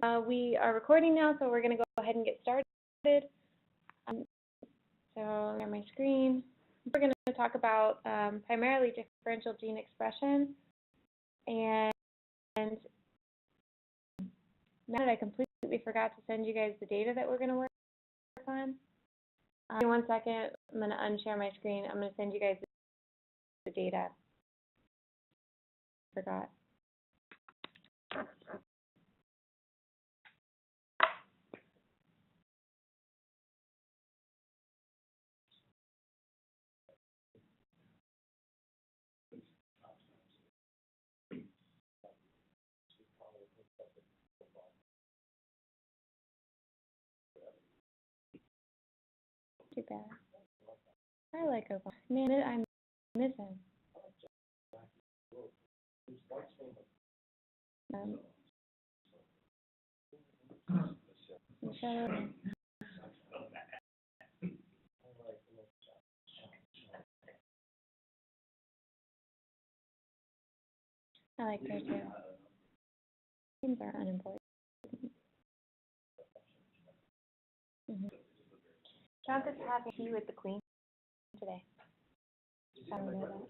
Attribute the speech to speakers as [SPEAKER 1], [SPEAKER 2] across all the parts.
[SPEAKER 1] We are recording now, so we're going to go ahead and get started. So on my screen, we're going to talk about primarily differential gene expression. And now that I completely forgot to send you guys the data that we're going to work on. Give me 1 second. I'm going to unshare my screen. I'm going to send you guys the data. Forgot. Too bad. I like Obama. Man, I miss him. Michelle. I like her too. Names are unimportant. Jonathan's having tea with the Queen today. I don't know that.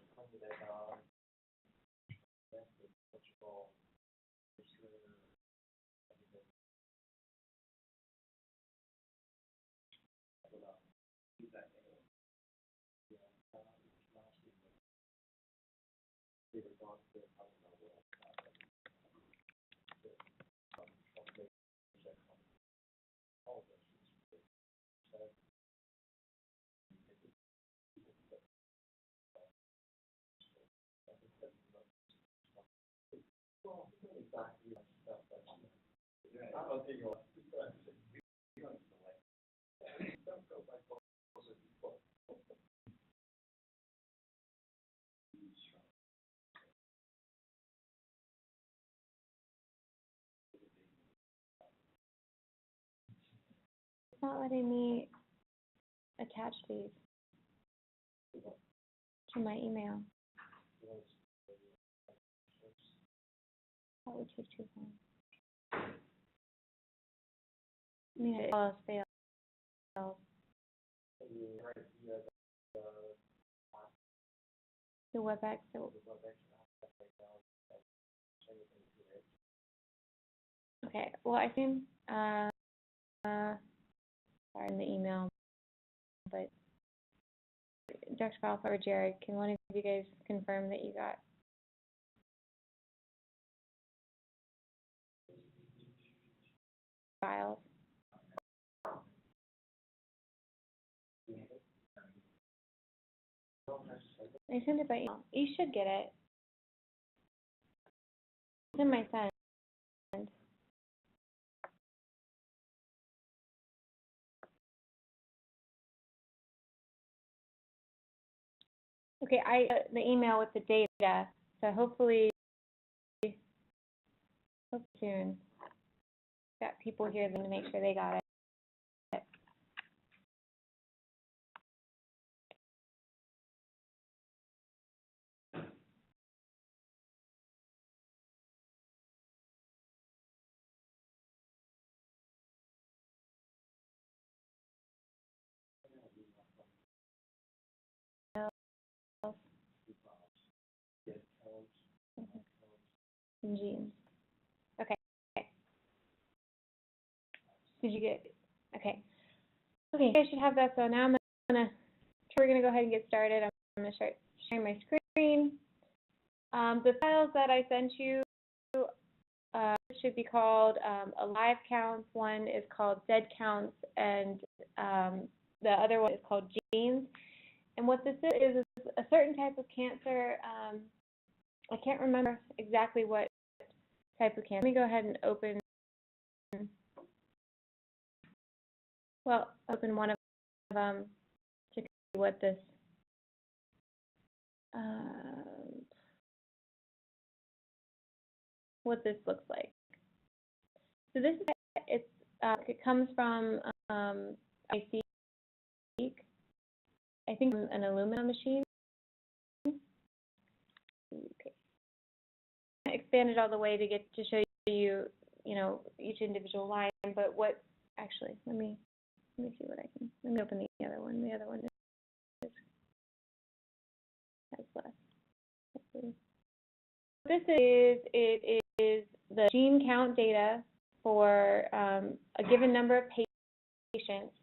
[SPEAKER 1] It's not letting me attach these to my email. That would take too long. I mean, it all fails. The WebEx. Okay. Well, I think sorry in the email, but Dr. Falfa or Jared, can one of you guys confirm that you got? Files. I sent it by email. You should get it. It's in my send. Okay, I got the email with the data, so hopefully soon. Got people here to make sure they got it. Genes. Okay. Did you get? Okay. Okay. I should have that. So now we're gonna go ahead and get started. I'm gonna start sharing my screen. The files that I sent you should be called alive counts. One is called dead counts, and the other one is called genes. And what this is a certain type of cancer. I can't remember exactly what type of cancer. Let me go ahead and open. Well, open one of them to see what this. What this looks like. So this is it comes from IC, I think an Illumina machine. Okay. I expanded all the way to show you you know, each individual line, but what, actually, let me see what I can, let me open the other one. The other one has less. Hopefully. This is, it is the gene count data for a given number of patients.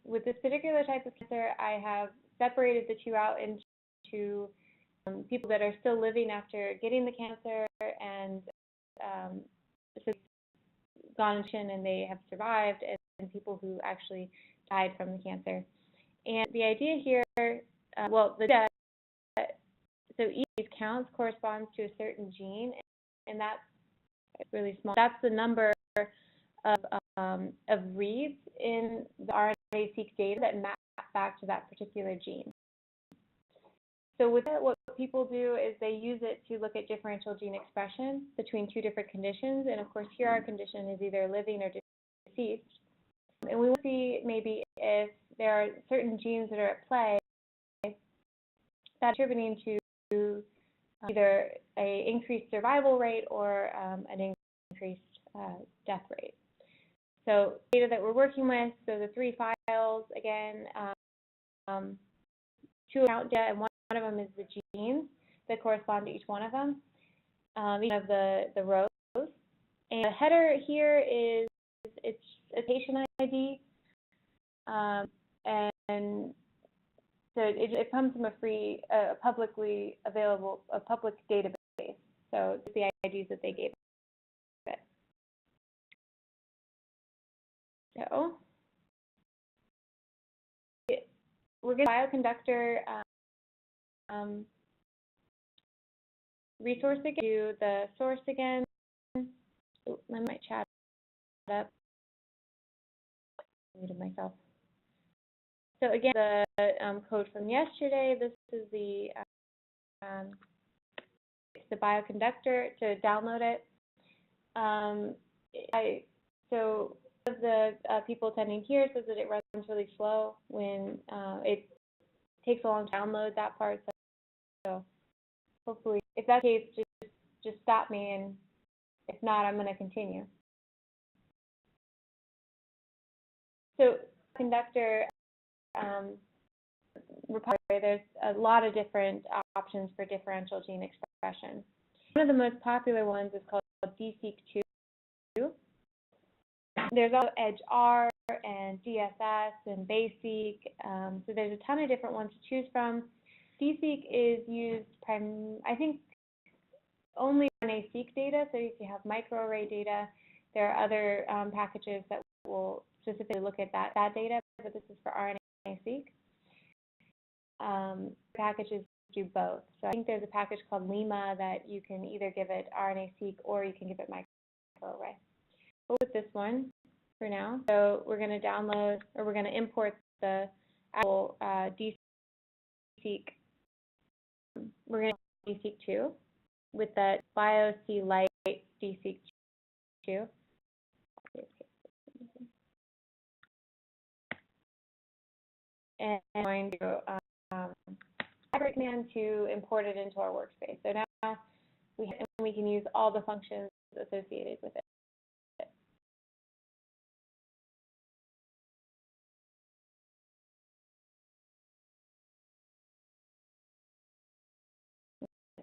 [SPEAKER 1] With this particular type of cancer, I have separated the two out into people that are still living after getting the cancer and gone and they have survived, and people who actually died from the cancer. And the idea here, well, the data, so each of these counts corresponds to a certain gene, and that's really small. That's the number of reads in the RNA-seq data that map back to that particular gene. So with that, what people do is they use it to look at differential gene expression between two different conditions. And of course, here our condition is either living or deceased. And we will see maybe if there are certain genes that are at play that are contributing to either an increased survival rate or an increased death rate. So data that we're working with, so the 3 files, again, 2 count data, and one of them is the genes that correspond to each one of them, each of the rows. And the header here is, it's a patient ID, and so it comes from a free, publicly available, a public database. So it's the IDs that they gave it. So we're going to bioconductor resource again, do the source again. Ooh, let me chat up. I muted myself. So again, the code from yesterday. This is the bioconductor to download it. So one of the people attending here says that it runs really slow when it takes a long time to download that part. So hopefully, if that's the case, just stop me, and if not, I'm going to continue. So conductor repository, there's a lot of different options for differential gene expression. One of the most popular ones is called DSeq2. There's also EdgeR and DSS and BaseSeq. So there's a ton of different ones to choose from. DSeq is used, I think, only RNA-seq data. So if you have microarray data, there are other packages that will specifically look at that data, but this is for RNA-seq. Packages do both. So I think there's a package called Lima that you can either give it RNA-seq or you can give it microarray. We'll put this one for now. So we're going to download, or we're going to import the actual DSeq. We're going to DSeq2 with that BioC Lite DSeq2. And I'm going to library command to import it into our workspace. So now we can use all the functions associated with it.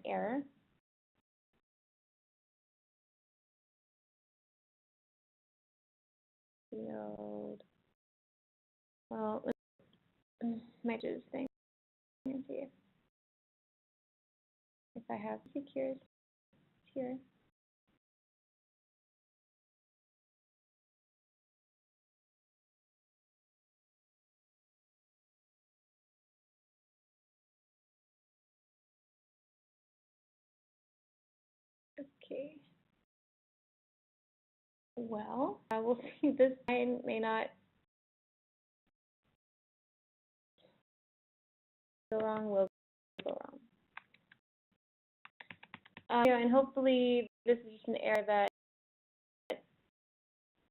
[SPEAKER 1] Error. Field. Well, might do this thing and see if I have secured here. Okay. Well, we'll see. This line may not go wrong. Will go wrong. And hopefully this is just an error that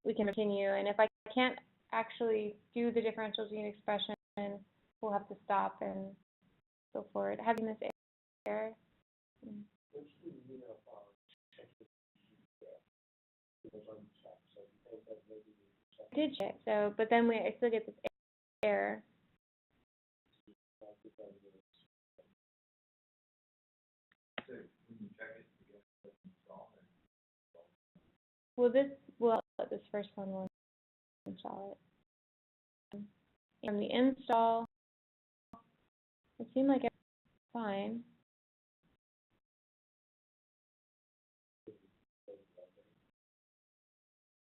[SPEAKER 1] we can continue. And if I can't actually do the differential gene expression, we'll have to stop and go forward. Having this error. I did check, so, but then I still get this error. Well, this first one will install it. From the install, it seemed like it's fine.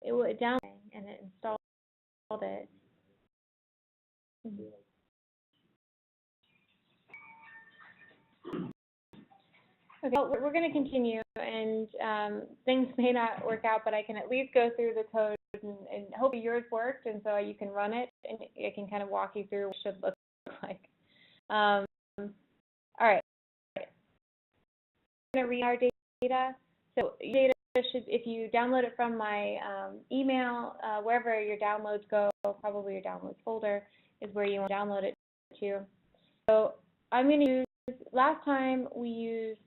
[SPEAKER 1] It downloaded and it installed it. Okay, well, we're going to continue, and things may not work out, but I can at least go through the code, and hopefully yours worked, and so you can run it, and I can kind of walk you through what it should look like. All right. We're going to read our data. So your data should, if you download it from my email, wherever your downloads go, probably your downloads folder is where you want to download it to. So I'm going to use, last time we used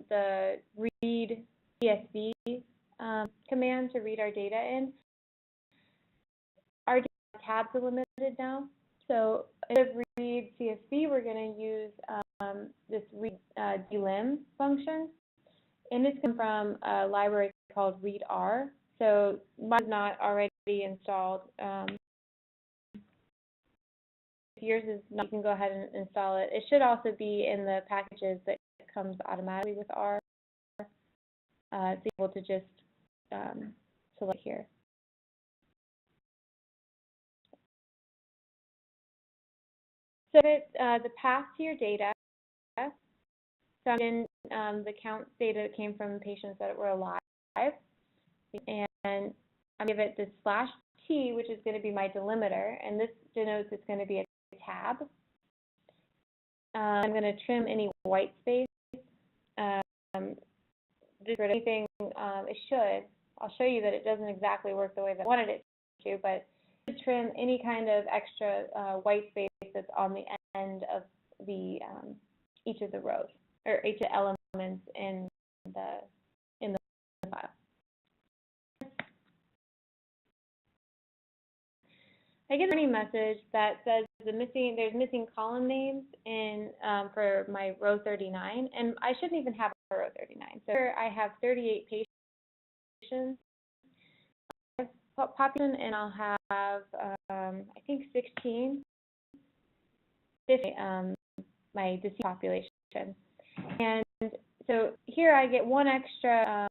[SPEAKER 1] the read CSV command to read our data in. Our data tabs are limited now. So instead of read CSV, we're going to use this read dlim function. And it's come from a library called readr. So mine's not already installed. If yours is not, you can go ahead and install it. It should also be in the packages that comes automatically with R. It's able to just select here. So the path to your data. So in the count data that came from patients that were alive, and I'm going to give it this /t, which is going to be my delimiter, and this denotes it's going to be a tab. I'm going to trim any white space. This anything it should. I'll show you that it doesn't exactly work the way that I wanted it to, but to trim any kind of extra white space that's on the end of the each of the rows or each of the elements in the file. I get a warning message that says there's missing column names in for my row 39, and I shouldn't even have a row 39. So here I have 38 patients population, and I'll have I think 16, 50 my deceased population, and so here I get one extra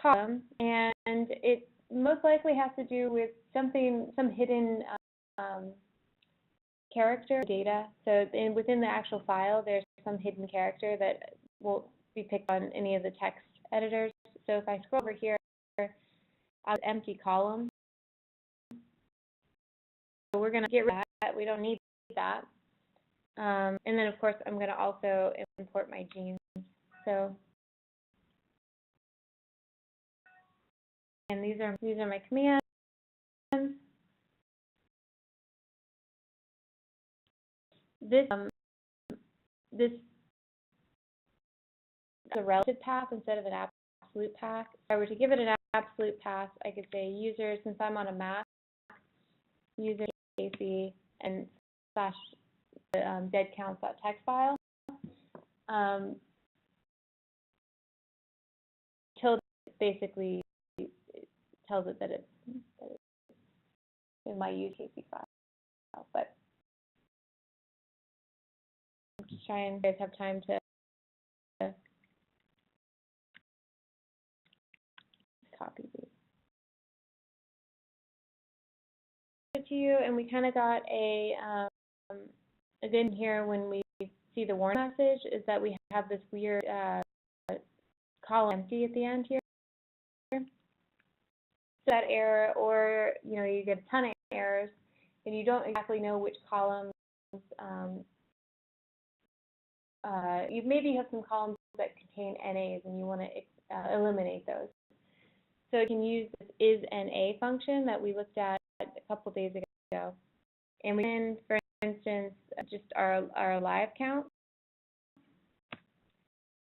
[SPEAKER 1] column, and it most likely has to do with some hidden character data. So within the actual file, there's some hidden character that won't be picked on any of the text editors. So if I scroll over here, I'll empty column. So we're going to get rid of that. We don't need that. And then of course I'm going to also import my genes. So and these are my commands. This is a relative path instead of an absolute path. If I were to give it an absolute path, I could say user, since I'm on a Mac, user KC and slash deadcounts.txt file. Until basically it tells it that it's in my UKC file. But I'm just trying, you guys have time to copy these. To you, and we kind of got a again here when we see the warning message is that we have this weird column empty at the end here. So that error, or you get a ton of errors, and you don't exactly know which columns. You maybe have some columns that contain NAs, and you want to eliminate those. So you can use this isNA function that we looked at a couple days ago, and we can, for instance, just our live count,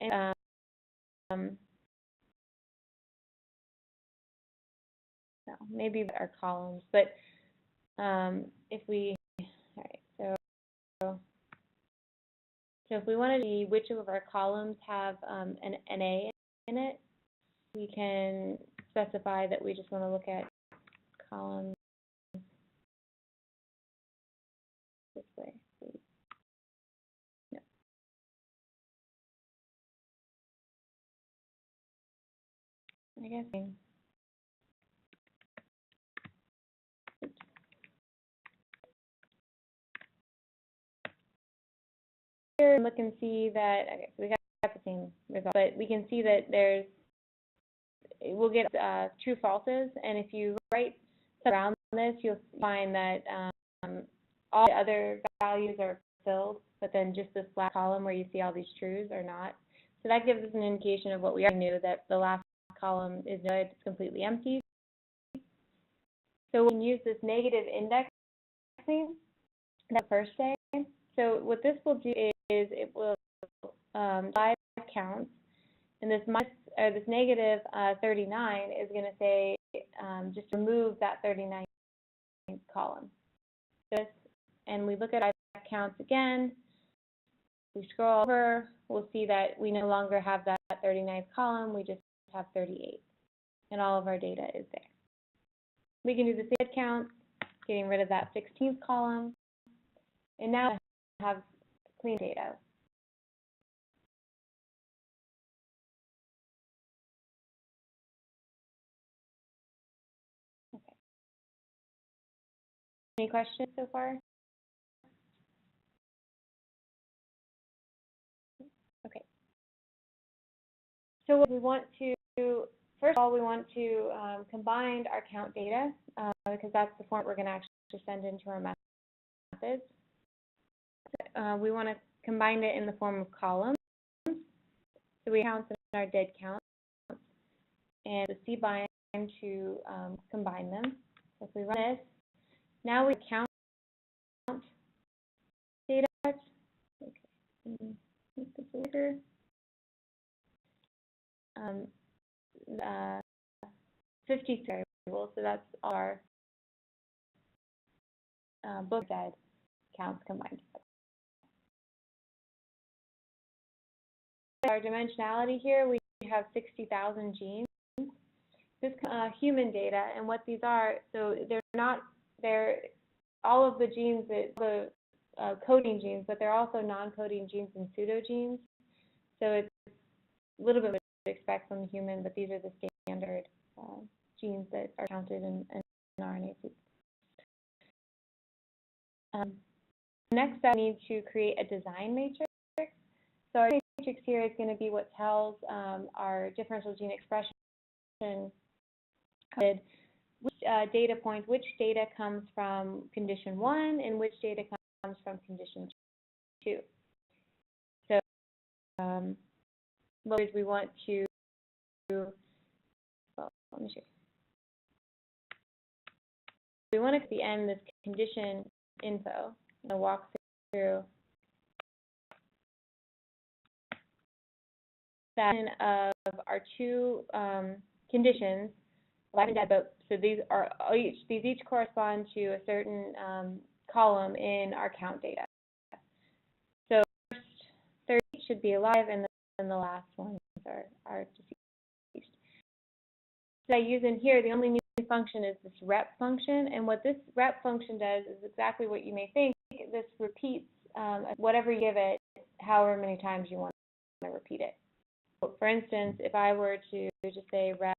[SPEAKER 1] and no, maybe our columns, but if we, all right, so if we want to see which of our columns have an NA in it, we can specify that we just want to look at columns this way. No. I guess. Here, look and see that, okay, so we got the same result, but we can see that we'll get true falses, and if you write around this, you'll find that all the other values are filled, but then just this last column where you see all these trues are not. So that gives us an indication of what we already knew, that the last column is good, it's completely empty. So we can use this negative indexing that first day. So what this will do is it will 5 counts, and this negative 39 is going to say just remove that 39 column. And we look at 5 counts again. We scroll over, we'll see that we no longer have that 39th column, we just have 38, and all of our data is there. We can do the same count, getting rid of that 16th column, and now I have clean data. Okay. Any questions so far? Okay. So what we want to, first of all, we want to combine our count data because that's the format we're going to actually send into our methods. We want to combine it in the form of columns. So we count in our dead counts and the cbind to combine them. So if we run this, now we count data. Okay. Make this bigger. 50 variables, so that's our book dead counts combined. Our dimensionality here, we have 60,000 genes. This is human data, and what these are, so they're all of the genes, the coding genes, but they're also non-coding genes and pseudogenes. So it's a little bit what you expect from a human, but these are the standard genes that are counted in RNA seq. Next, I need to create a design matrix. So our matrix here is going to be what tells our differential gene expression which data point, which data comes from condition 1 and which data comes from condition 2. So what is we want to, well, let me show you. We want to at the end this condition info. I'm going to walk through that of our two conditions, alive and dead, but so these each correspond to a certain column in our count data. So first 30 should be alive, and then the last ones are deceased. So I use in here, the only new function is this rep function, and what this rep function does is exactly what you may think. This repeats whatever you give it, however many times you want to repeat it. So for instance, if I were to just say rep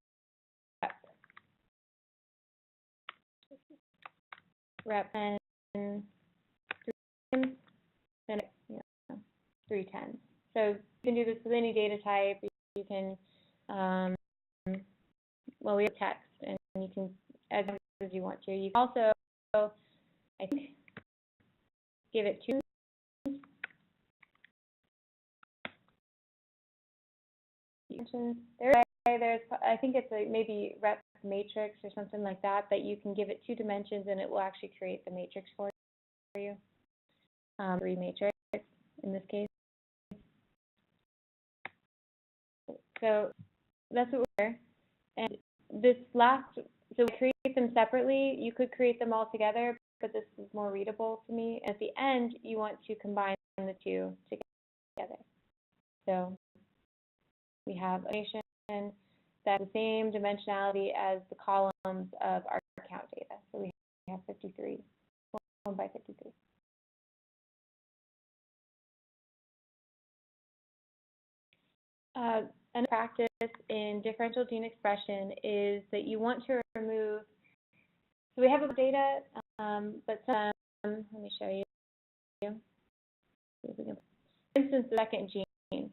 [SPEAKER 1] 10 3 times, then it's 3 10s. So you can do this with any data type. You can, well, we have text, and you can as much as you want to. You can also, I think, give it 2. There's, I think it's like maybe rep matrix or something like that you can give it 2 dimensions, and it will actually create the matrix for you. 3 matrix in this case. So that's what we're, and this last, so we create them separately. You could create them all together, but this is more readable to me. At the end, you want to combine the two together. So we have a nation that's the same dimensionality as the columns of our count data. So we have 53, 1 by 53. Another practice in differential gene expression is that you want to remove, so we have a data, but some, let me show you. For instance, the second gene.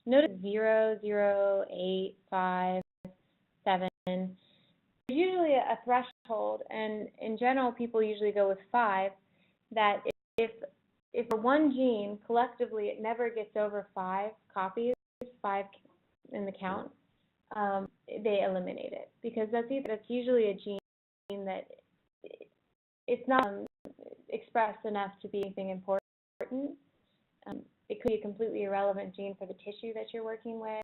[SPEAKER 1] Notice 0, 0, 8, 5, 7. There's usually a threshold, and in general, people usually go with 5, that if for one gene, collectively, it never gets over 5 copies, 5 in the count, they eliminate it, because that's usually a gene that it's not expressed enough to be anything important. It could be a completely irrelevant gene for the tissue that you're working with,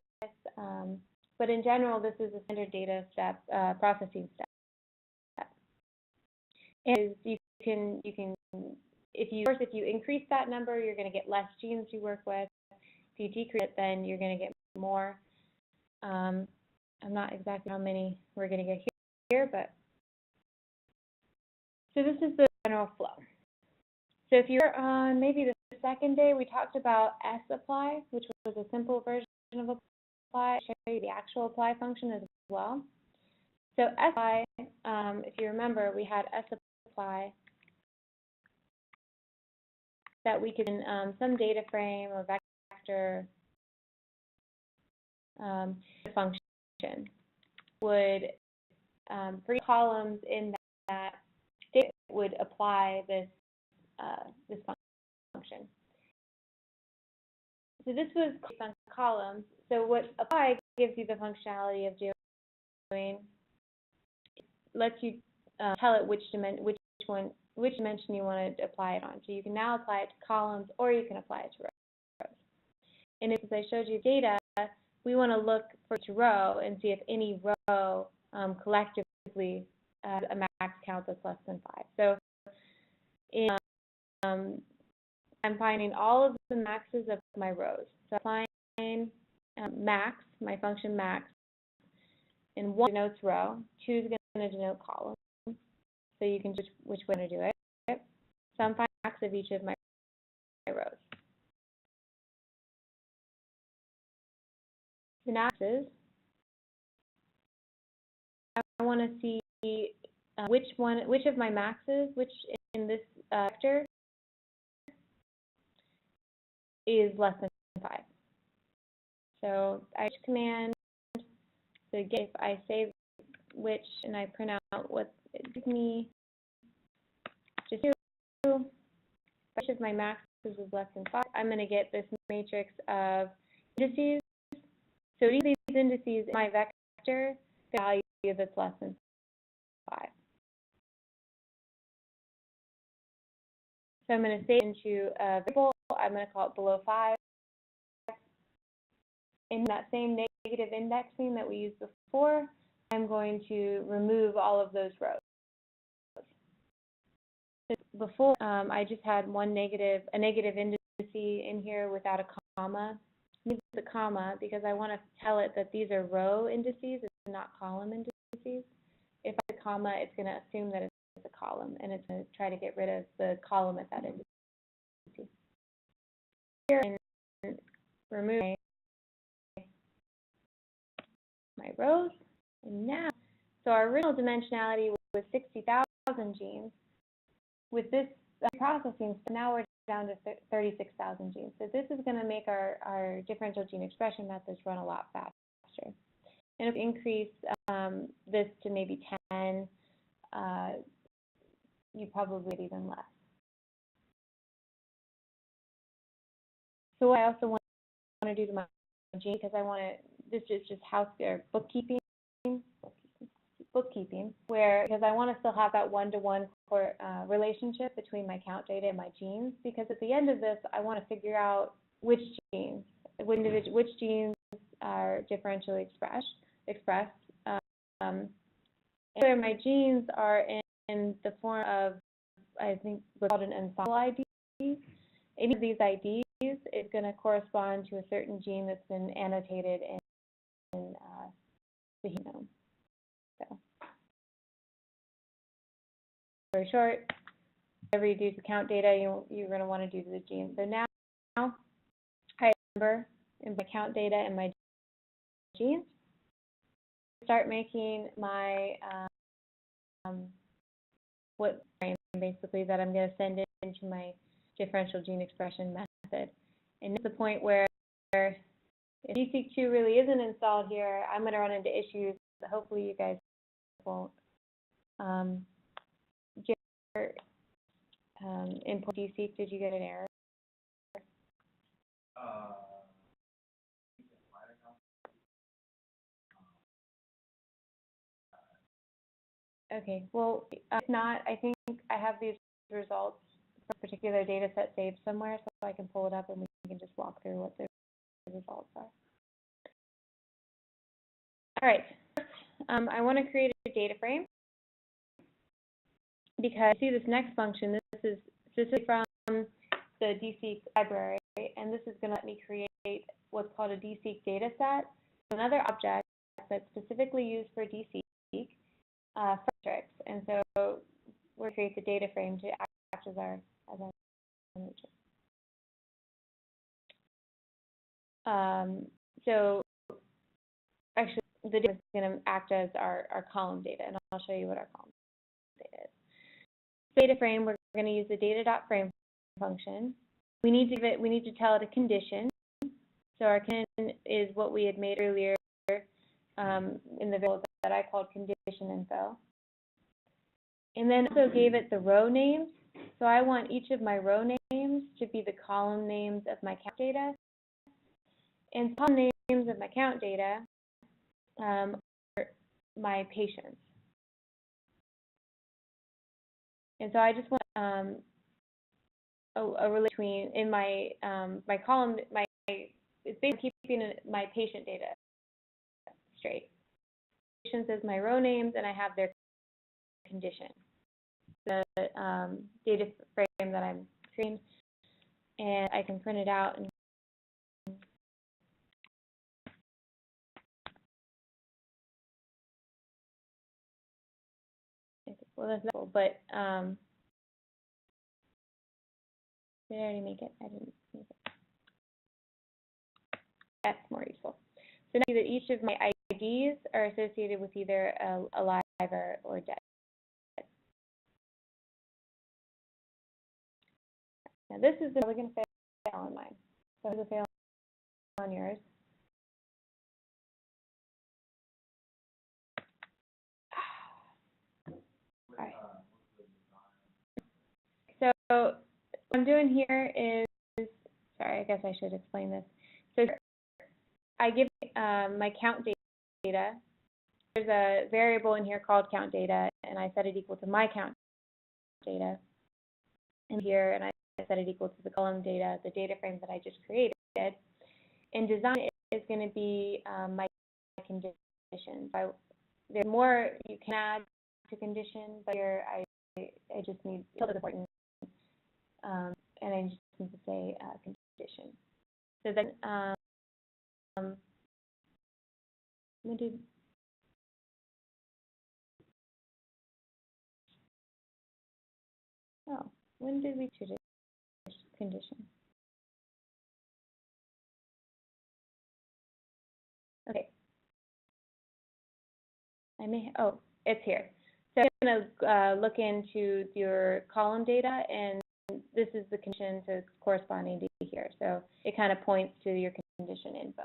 [SPEAKER 1] but in general, this is a standard data step, processing step. And you can if you increase that number, you're going to get less genes you work with. If you decrease it, then you're going to get more. I'm not exactly how many we're going to get here, but so this is the general flow. So if you're on maybe the second day, we talked about sapply, which was a simple version of apply. I'll show you the actual apply function as well. So sapply, if you remember, we had sapply that we could in some data frame or vector function would, for columns in that data, would apply this this function. So this was based on columns. So what apply gives you the functionality of doing, lets you tell it which dimension you want to apply it on. So you can now apply it to columns, or you can apply it to rows. And as I showed you data, we want to look for each row and see if any row collectively has a max count that's less than 5. So I'm finding all of the maxes of my rows. So I find max, my function max, and 1 denotes row, 2 is going to denote column. So you can choose which way to do it. So I'm finding max of each of my rows. The maxes, I want to see which of my maxes, which in this vector is less than 5. So I use command to get, if I say which and I print out what it gives me, just which of my maxes is less than 5, I'm going to get this matrix of indices. So each of these indices in my vector, the value that's less than 5. So I'm going to save it into a variable. I'm going to call it below 5. In that same negative indexing that we used before, I'm going to remove all of those rows. Before, I just had a negative index in here without a comma. I use the comma because I want to tell it that these are row indices and not column indices. If I have a comma, it's going to assume that it's a column, and it's going to try to get rid of the column at that index. Here, I remove my rows, and now, so our original dimensionality was 60,000 genes. With this processing, so now we're down to 36,000 genes. So this is going to make our differential gene expression methods run a lot faster. And if we increase this to maybe 10, you probably get even less. So what I also want to do to my gene, because I want to, this is just bookkeeping, where, because I want to still have that one-to-one relationship between my count data and my genes, because at the end of this, I want to figure out which genes are differentially expressed, And whether my genes are in the form of, I think, what's called an ensemble ID. Any of these IDs is going to correspond to a certain gene that's been annotated in the genome. So, very short. Whatever you do to count data, you're going to want to do to the gene. So now I remember in my count data and my genes. Start making my what frame basically that I'm going to send into my differential gene expression method. And it's the point where if DSeq2 really isn't installed here, I'm going to run into issues that hopefully you guys won't. Input DSeq, did you get an error? Okay, well, if not, I think I have these results for a particular data set saved somewhere, so I can pull it up and we can just walk through what the results are. All right, I want to create a data frame because see this next function, this is specifically from the DSeq library, and this is going to let me create what's called a DSeq data set, another object that's specifically used for DSeq metrics. And so we'll create the data frame to act as our matrix. So actually, the data is going to act as our column data, and I'll show you what our column data is. Data frame, we're going to use the data.frame function. We need to tell it a condition. So our condition is what we had made earlier in the variable that I called condition info. And then also gave it the row names. So I want each of my row names to be the column names of my count data. And column names of my count data are my patients. And so I just want a relation between in my my column, it's basically keeping my patient data straight. Patients as my row names, and I have their condition. The data frame that I'm creating, and I can print it out. And well, that's helpful, but did I already make it? I didn't make it. That's more useful. So now that each of my IDs are associated with either alive or dead. Now this is probably going to fail on mine. So it's a fail on yours. All right. So what I'm doing here is, sorry, I guess I should explain this. So I give my count data. There's a variable in here called count data, and I set it equal to my count data. And here, and I set it equal to the column data, the data frame that I just created. And design is going to be my condition. So there's more you can add to condition, but here I just need it's important, and I just need to say condition. So then when did we choose condition? Okay. I may, oh, it's here. So I'm going to look into your column data, and this is the condition to corresponding to here. So it kind of points to your condition info.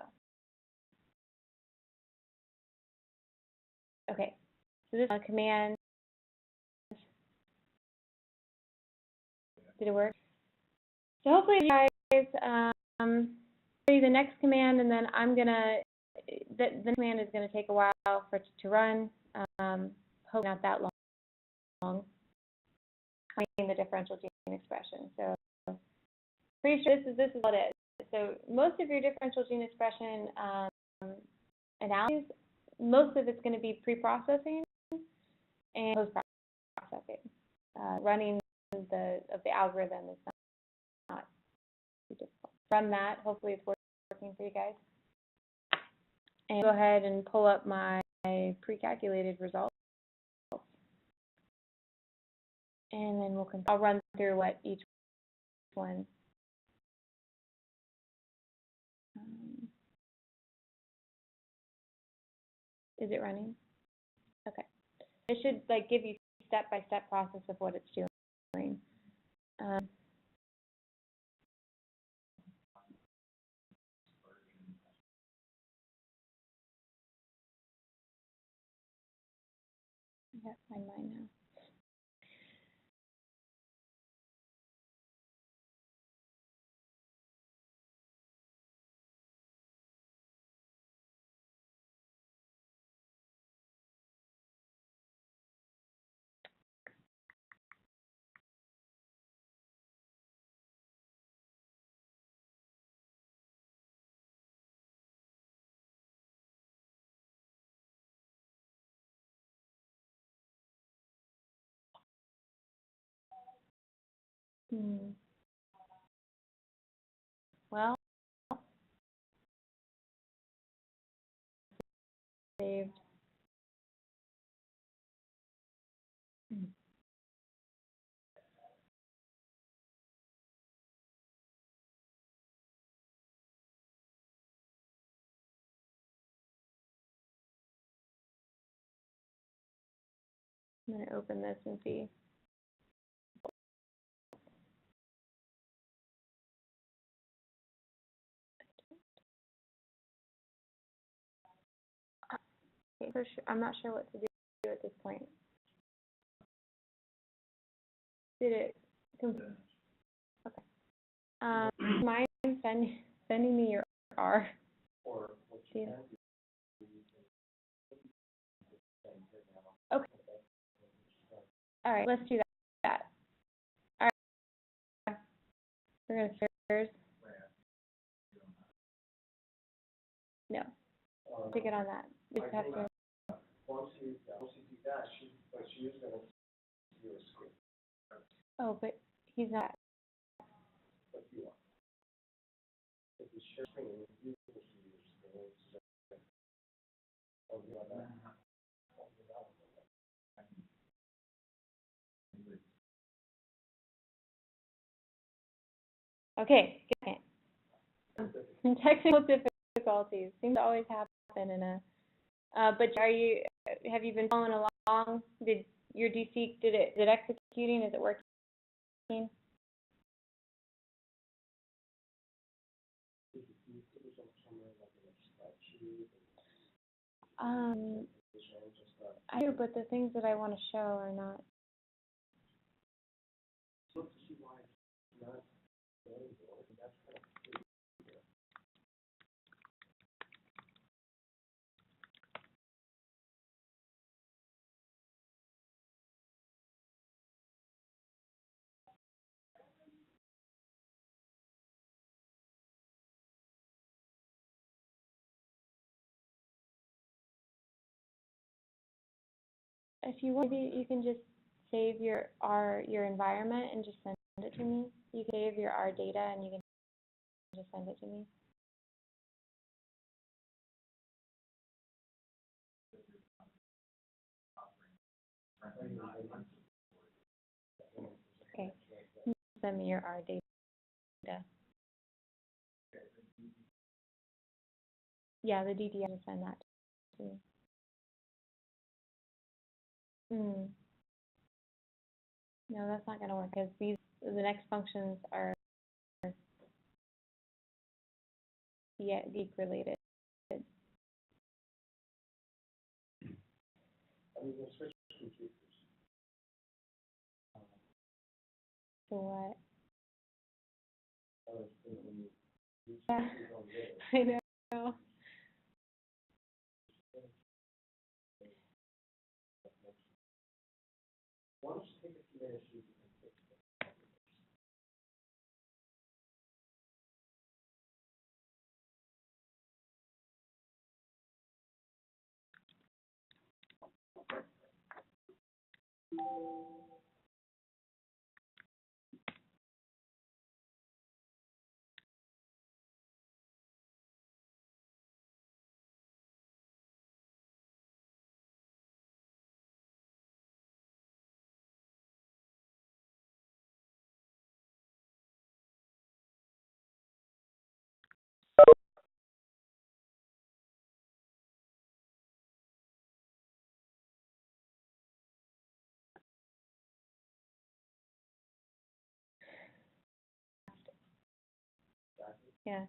[SPEAKER 1] Okay, so this is a command. Did it work? So hopefully you guys show you the next command, and then I'm gonna. The command is going to take a while for it to run. Hopefully not that long. Finding the differential gene expression. So pretty sure this is what it is. So most of your differential gene expression analyses, most of it's going to be pre-processing. and post-processing. Running the algorithm is not too difficult. From that, hopefully it's working for you guys. And go ahead and pull up my pre-calculated results. And then I'll run through what each one. Is it running? Okay. It should like give you step-by-step process of what it's doing. I can't find mine now. Well, saved. I'm going to open this and see. Okay, for sure. I'm not sure what to do at this point. Did it? Okay. Mind sending me your R? Yeah. Okay. All right, let's do that. All right. We're going to search. No. Take it on that. We just have to. Oh, but he's not. Okay. Technical difficulties seem to always happen in a. But have you been following along? Did your DeepSeek, is it executing? Is it working? I do, but the things that I want to show are not. If you want, maybe you can just save your environment and just send it to me. You can save your R data and you can just send it to me. Okay. Send me your R data. Yeah, the DDI, just send that to me. No, that's not going to work because the next functions are deep related. So what? Yeah, I know. Yeah.